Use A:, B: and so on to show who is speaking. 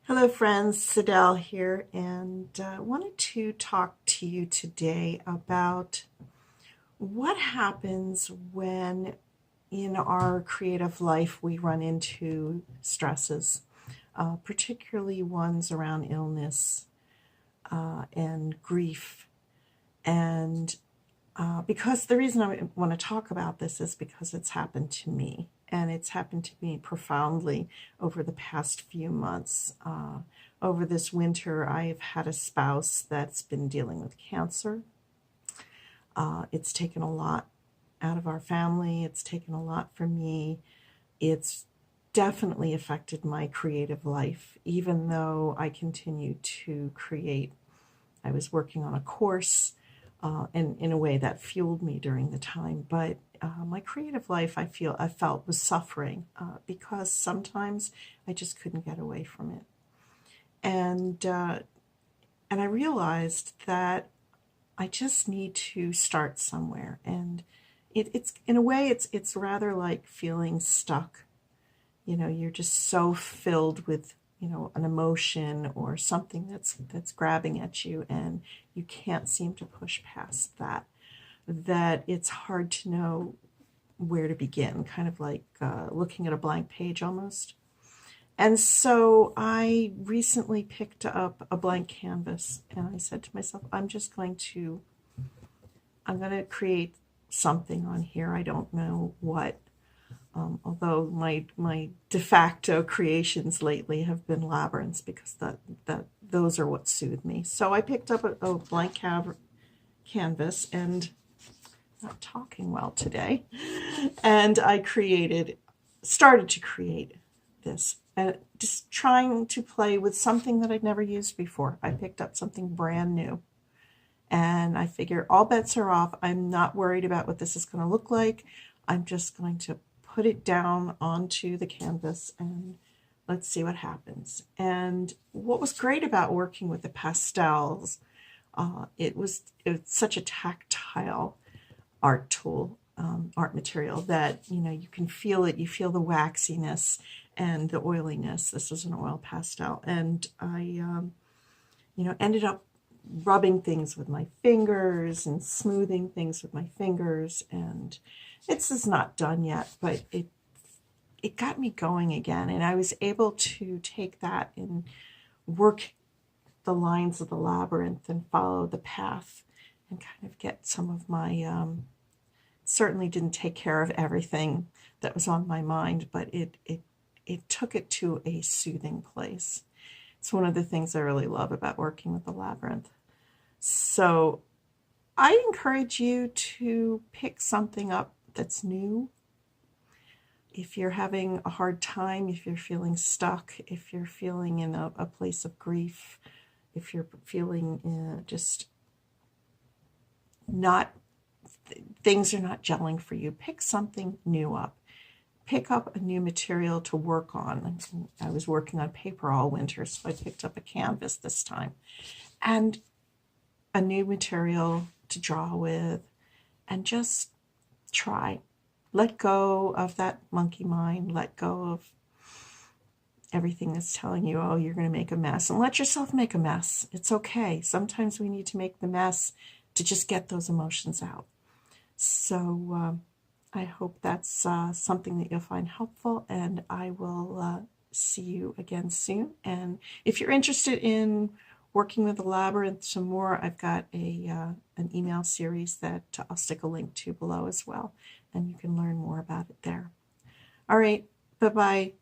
A: Hello friends, Sidel here, and wanted to talk to you today about what happens when in our creative life we run into stresses, particularly ones around illness and grief. And because the reason I want to talk about this is because it's happened to me, and it's happened to me profoundly over the past few months. Over this winter, I've had a spouse that's been dealing with cancer. It's taken a lot out of our family. It's taken a lot for me. It's definitely affected my creative life, even though I continue to create. I was working on a course, and in a way that fueled me during the time. But my creative life, I felt was suffering because sometimes I just couldn't get away from it. And and I realized that I just need to start somewhere. And it's in a way, it's rather like feeling stuck. You're just so filled with an emotion or something that's grabbing at you, and you can't seem to push past that it's hard to know where to begin, kind of like looking at a blank page almost. And so I recently picked up a blank canvas, and I said to myself, I'm going to create something on here. I don't know what. Although my de facto creations lately have been labyrinths, because those are what soothe me. So I picked up a blank canvas, and not talking well today, and I started to create this, and just trying to play with something that I'd never used before. I picked up something brand new, and I figure all bets are off. I'm not worried about what this is going to look like. I'm just going to put it down onto the canvas and let's see what happens. And what was great about working with the pastels, it's such a tactile art tool, art material, that you can feel it. You feel the waxiness and the oiliness. This is an oil pastel, and I ended up rubbing things with my fingers and smoothing things with my fingers, and this is not done yet, but it got me going again, and I was able to take that and work the lines of the labyrinth and follow the path and kind of get some of my certainly didn't take care of everything that was on my mind, but it took it to a soothing place. It's one of the things I really love about working with the labyrinth. So I encourage you to pick something up that's new. If you're having a hard time, if you're feeling stuck, if you're feeling in a place of grief, if you're feeling just not, things are not gelling for you, pick something new up. Pick up a new material to work on. I was working on paper all winter, so I picked up a canvas this time, and a new material to draw with, and just try. Let go of that monkey mind. Let go of everything that's telling you, oh, you're going to make a mess, and let yourself make a mess. It's okay. Sometimes we need to make the mess to just get those emotions out. So I hope that's something that you'll find helpful, and I will see you again soon. And if you're interested in working with the labyrinth some more, I've got an email series that I'll stick a link to below as well, and you can learn more about it there. All right, bye-bye.